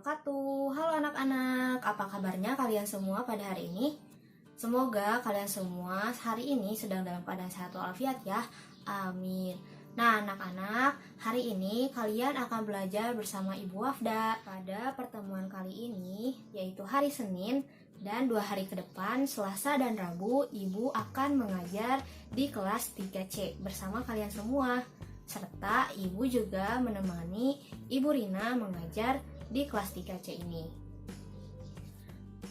wabarakatuh. Halo anak-anak, apa kabarnya kalian semua pada hari ini? Semoga kalian semua hari ini sedang dalam keadaan sehat walafiat ya. Amin. Nah anak-anak, hari ini kalian akan belajar bersama Ibu Wafda. Pada pertemuan kali ini, yaitu hari Senin dan 2 hari ke depan, Selasa dan Rabu, Ibu akan mengajar di kelas 3C bersama kalian semua. Serta Ibu juga menemani Ibu Rina mengajar di kelas 3C ini.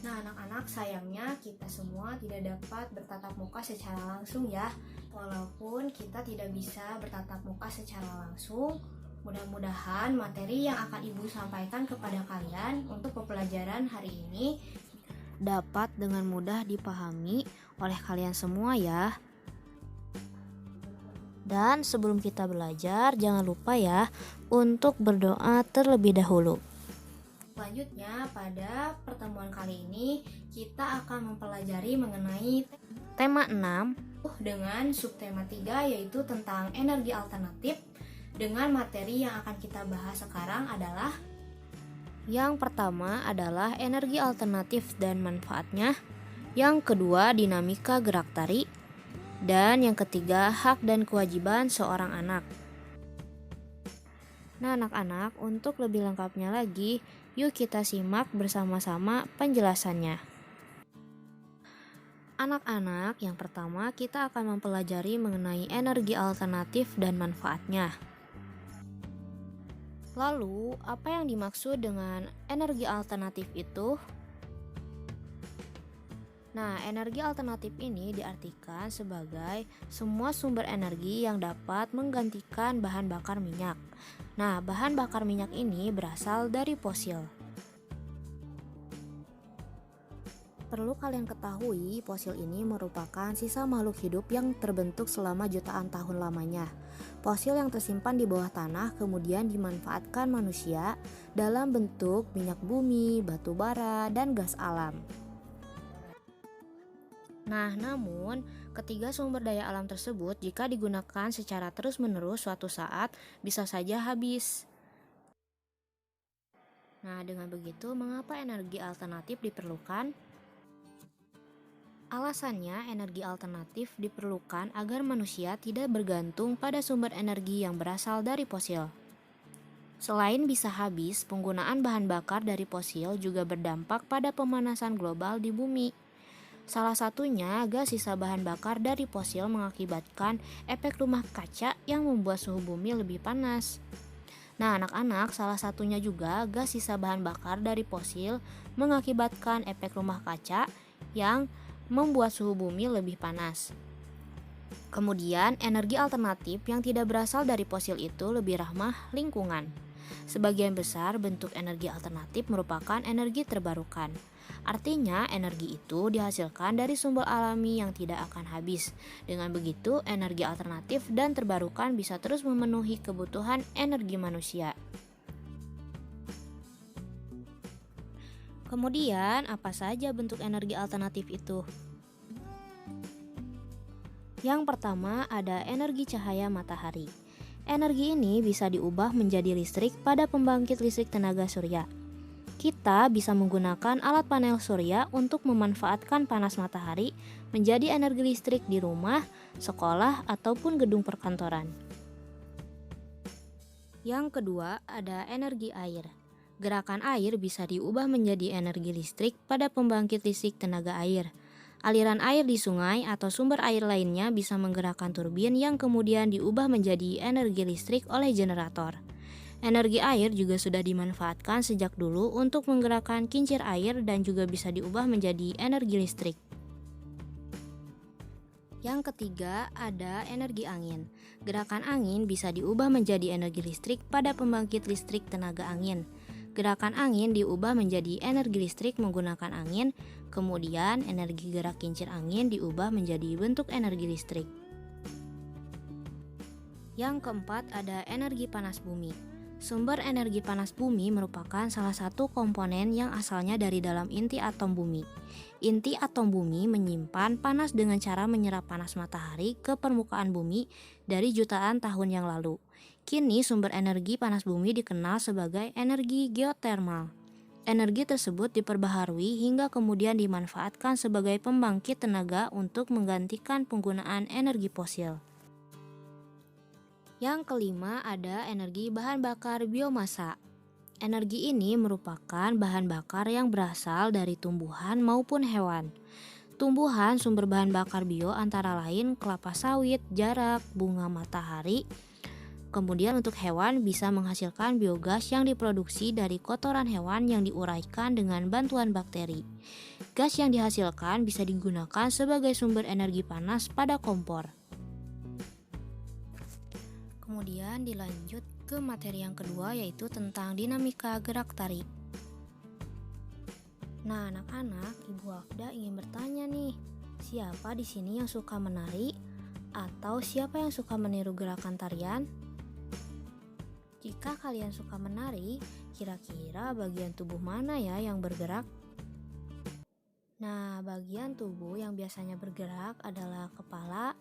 Nah anak-anak, sayangnya kita semua tidak dapat bertatap muka secara langsung ya. Walaupun kita tidak bisa bertatap muka secara langsung, mudah-mudahan materi yang akan Ibu sampaikan kepada kalian untuk pembelajaran hari ini dapat dengan mudah dipahami oleh kalian semua ya. Dan sebelum kita belajar, jangan lupa ya untuk berdoa terlebih dahulu. Selanjutnya, pada pertemuan kali ini kita akan mempelajari mengenai tema 6 dengan subtema 3, yaitu tentang energi alternatif. Dengan materi yang akan kita bahas sekarang adalah yang pertama adalah energi alternatif dan manfaatnya, yang kedua dinamika gerak tarik, dan yang ketiga hak dan kewajiban seorang anak. Nah anak-anak, untuk lebih lengkapnya lagi, yuk kita simak bersama-sama penjelasannya. Anak-anak, yang pertama kita akan mempelajari mengenai energi alternatif dan manfaatnya. Lalu, apa yang dimaksud dengan energi alternatif itu? Nah, energi alternatif ini diartikan sebagai semua sumber energi yang dapat menggantikan bahan bakar minyak. Nah, bahan bakar minyak ini berasal dari fosil. Perlu kalian ketahui, fosil ini merupakan sisa makhluk hidup yang terbentuk selama jutaan tahun lamanya. Fosil yang tersimpan di bawah tanah kemudian dimanfaatkan manusia dalam bentuk minyak bumi, batu bara, dan gas alam. Nah, namun ketiga sumber daya alam tersebut jika digunakan secara terus-menerus suatu saat bisa saja habis. Nah, dengan begitu mengapa energi alternatif diperlukan? Alasannya, energi alternatif diperlukan agar manusia tidak bergantung pada sumber energi yang berasal dari fosil. Selain bisa habis, penggunaan bahan bakar dari fosil juga berdampak pada pemanasan global di bumi. Salah satunya, gas sisa bahan bakar dari fosil mengakibatkan efek rumah kaca yang membuat suhu bumi lebih panas. Nah, anak-anak, salah satunya juga gas sisa bahan bakar dari fosil mengakibatkan efek rumah kaca yang membuat suhu bumi lebih panas. Kemudian, energi alternatif yang tidak berasal dari fosil itu lebih ramah lingkungan. Sebagian besar bentuk energi alternatif merupakan energi terbarukan. Artinya, energi itu dihasilkan dari sumber alami yang tidak akan habis. Dengan begitu, energi alternatif dan terbarukan bisa terus memenuhi kebutuhan energi manusia. Kemudian, apa saja bentuk energi alternatif itu? Yang pertama ada energi cahaya matahari. Energi ini bisa diubah menjadi listrik pada pembangkit listrik tenaga surya. Kita bisa menggunakan alat panel surya untuk memanfaatkan panas matahari menjadi energi listrik di rumah, sekolah, ataupun gedung perkantoran. Yang kedua ada energi air. Gerakan air bisa diubah menjadi energi listrik pada pembangkit listrik tenaga air. Aliran air di sungai atau sumber air lainnya bisa menggerakkan turbin yang kemudian diubah menjadi energi listrik oleh generator. Energi air juga sudah dimanfaatkan sejak dulu untuk menggerakkan kincir air dan juga bisa diubah menjadi energi listrik. Yang ketiga ada energi angin. Gerakan angin bisa diubah menjadi energi listrik pada pembangkit listrik tenaga angin. Gerakan angin diubah menjadi energi listrik menggunakan angin, kemudian energi gerak kincir angin diubah menjadi bentuk energi listrik. Yang keempat ada energi panas bumi. Sumber energi panas bumi merupakan salah satu komponen yang asalnya dari dalam inti atom bumi. Inti atom bumi menyimpan panas dengan cara menyerap panas matahari ke permukaan bumi dari jutaan tahun yang lalu. Kini sumber energi panas bumi dikenal sebagai energi geotermal. Energi tersebut diperbaharui hingga kemudian dimanfaatkan sebagai pembangkit tenaga untuk menggantikan penggunaan energi fosil. Yang kelima ada energi bahan bakar biomasa. Energi ini merupakan bahan bakar yang berasal dari tumbuhan maupun hewan. Tumbuhan sumber bahan bakar bio antara lain kelapa sawit, jarak, bunga matahari. Kemudian untuk hewan bisa menghasilkan biogas yang diproduksi dari kotoran hewan yang diuraikan dengan bantuan bakteri. Gas yang dihasilkan bisa digunakan sebagai sumber energi panas pada kompor. Kemudian dilanjut ke materi yang kedua, yaitu tentang dinamika gerak tarik. Nah, anak-anak, Ibu Afda ingin bertanya nih, siapa di sini yang suka menari atau siapa yang suka meniru gerakan tarian? Jika kalian suka menari, kira-kira bagian tubuh mana ya yang bergerak? Nah, bagian tubuh yang biasanya bergerak adalah kepala,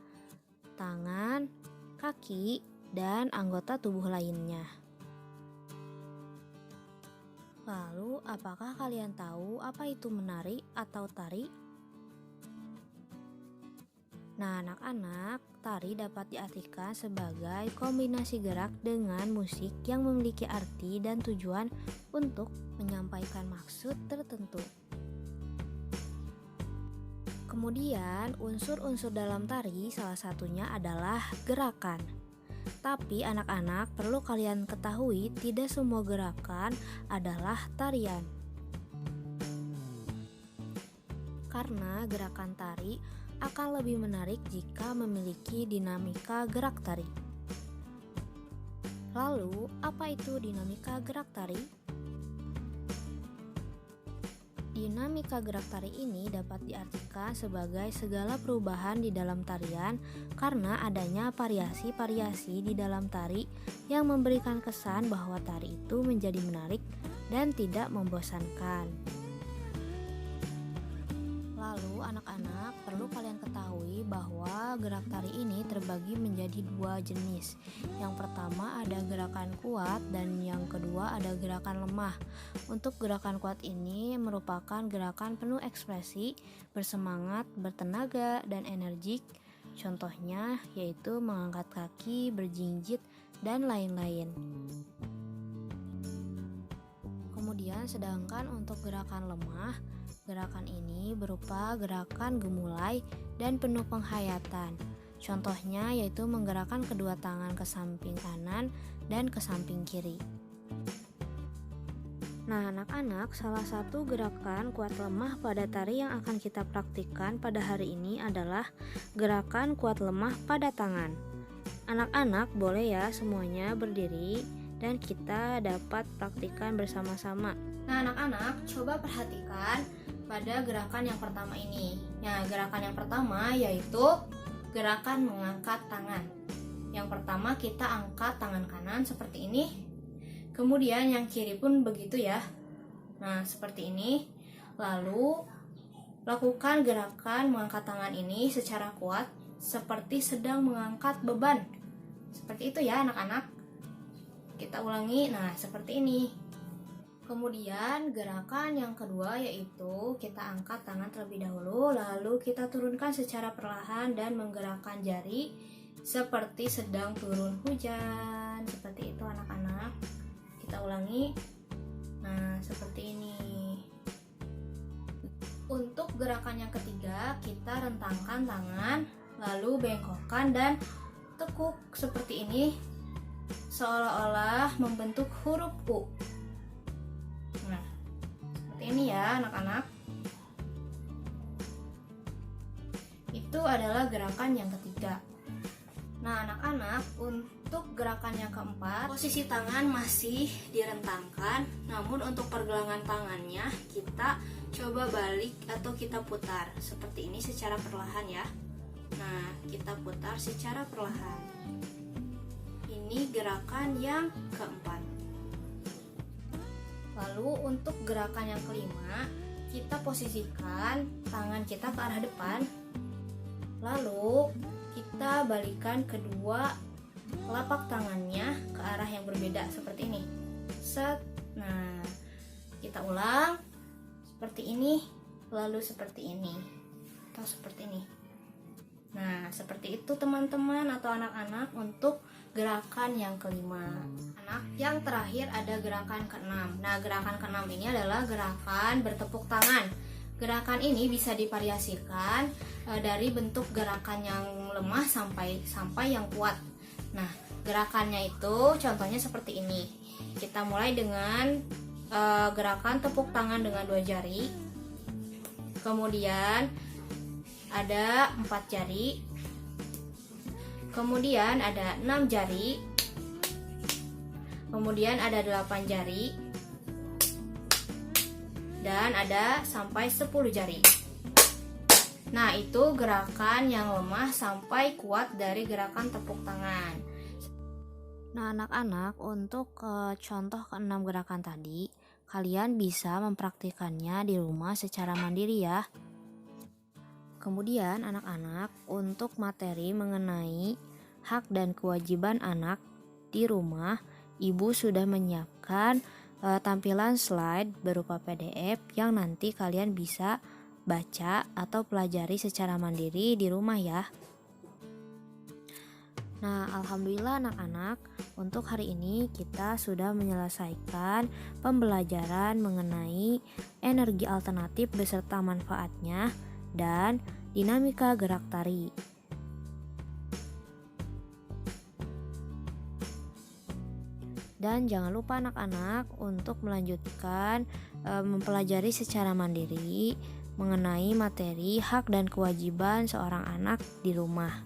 tangan, kaki, dan anggota tubuh lainnya. Lalu, apakah kalian tahu apa itu menari atau tari? Nah, anak-anak, tari dapat diartikan sebagai kombinasi gerak dengan musik yang memiliki arti dan tujuan untuk menyampaikan maksud tertentu. Kemudian, unsur-unsur dalam tari salah satunya adalah gerakan. Tapi anak-anak, perlu kalian ketahui tidak semua gerakan adalah tarian. Karena gerakan tari akan lebih menarik jika memiliki dinamika gerak tari. Lalu, apa itu dinamika gerak tari? Dinamika gerak tari ini dapat diartikan sebagai segala perubahan di dalam tarian karena adanya variasi-variasi di dalam tari yang memberikan kesan bahwa tari itu menjadi menarik dan tidak membosankan. Lalu anak-anak, perlu kalian ketahui bahwa gerak tari ini terbagi menjadi dua jenis. Yang pertama ada gerakan kuat dan yang kedua ada gerakan lemah. Untuk gerakan kuat ini merupakan gerakan penuh ekspresi, bersemangat, bertenaga, dan energik. Contohnya yaitu mengangkat kaki, berjinjit, dan lain-lain. Kemudian sedangkan untuk gerakan lemah, gerakan ini berupa gerakan gemulai dan penuh penghayatan. Contohnya yaitu menggerakkan kedua tangan ke samping kanan dan ke samping kiri. Nah, anak-anak, salah satu gerakan kuat lemah pada tari yang akan kita praktikkan pada hari ini adalah gerakan kuat lemah pada tangan. Anak-anak, boleh ya semuanya berdiri dan kita dapat praktikkan bersama-sama. Nah, anak-anak, coba perhatikan pada gerakan yang pertama ini. Nah, gerakan yang pertama yaitu gerakan mengangkat tangan. Yang pertama kita angkat tangan kanan seperti ini. Kemudian yang kiri pun begitu ya. Nah, seperti ini. Lalu lakukan gerakan mengangkat tangan ini secara kuat seperti sedang mengangkat beban. Seperti itu ya anak-anak. Kita ulangi. Nah, seperti ini. Kemudian gerakan yang kedua yaitu kita angkat tangan terlebih dahulu, lalu kita turunkan secara perlahan dan menggerakkan jari seperti sedang turun hujan. Seperti itu anak-anak. Kita ulangi. Nah, seperti ini. Untuk gerakan yang ketiga, kita rentangkan tangan, lalu bengkokkan dan tekuk seperti ini, seolah-olah membentuk huruf U. Nah, seperti ini ya anak-anak. Itu adalah gerakan yang ketiga. Nah, anak-anak, untuk gerakan yang keempat, posisi tangan masih direntangkan, namun untuk pergelangan tangannya kita coba balik atau kita putar seperti ini secara perlahan ya. Nah, kita putar secara perlahan. Ini gerakan yang keempat. Lalu untuk gerakan yang kelima, kita posisikan tangan kita ke arah depan. Lalu kita balikan kedua telapak tangannya ke arah yang berbeda seperti ini. Set. Nah, Kita ulang seperti ini, lalu seperti ini, atau seperti ini. Nah, seperti itu teman-teman atau anak-anak untuk gerakan yang kelima. Anak yang terakhir ada gerakan keenam. Nah, gerakan keenam ini adalah gerakan bertepuk tangan. Gerakan ini bisa divariasikan dari bentuk gerakan yang lemah sampai yang kuat. Nah, gerakannya itu contohnya seperti ini. Kita mulai dengan gerakan tepuk tangan dengan 2 jari. Kemudian ada 4 jari, kemudian ada 6 jari, kemudian ada 8 jari, dan ada sampai 10 jari. Nah, itu gerakan yang lemah sampai kuat dari gerakan tepuk tangan. Nah, anak-anak, untuk contoh ke-6 gerakan tadi, kalian bisa mempraktikkannya di rumah secara mandiri ya. Kemudian anak-anak, untuk materi mengenai hak dan kewajiban anak di rumah, Ibu sudah menyiapkan tampilan slide berupa PDF yang nanti kalian bisa baca atau pelajari secara mandiri di rumah ya. Nah, alhamdulillah anak-anak, untuk hari ini kita sudah menyelesaikan pembelajaran mengenai energi alternatif beserta manfaatnya dan dinamika gerak tari. Dan jangan lupa anak-anak untuk melanjutkan mempelajari secara mandiri mengenai materi hak dan kewajiban seorang anak di rumah.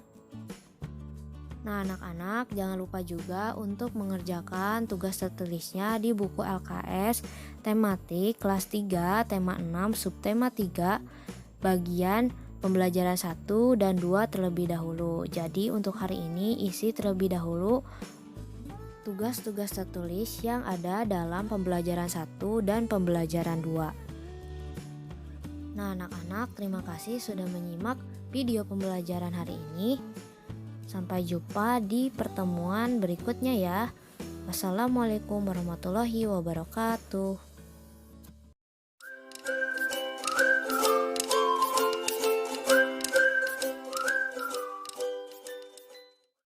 Nah, anak-anak jangan lupa juga untuk mengerjakan tugas tertulisnya di buku LKS tematik kelas 3 tema 6 subtema 3 bagian pembelajaran 1 dan 2 terlebih dahulu. Jadi untuk hari ini isi terlebih dahulu tugas-tugas tertulis yang ada dalam pembelajaran 1 dan pembelajaran 2. Nah, anak-anak, terima kasih sudah menyimak video pembelajaran hari ini. Sampai jumpa di pertemuan berikutnya ya. Wassalamualaikum warahmatullahi wabarakatuh.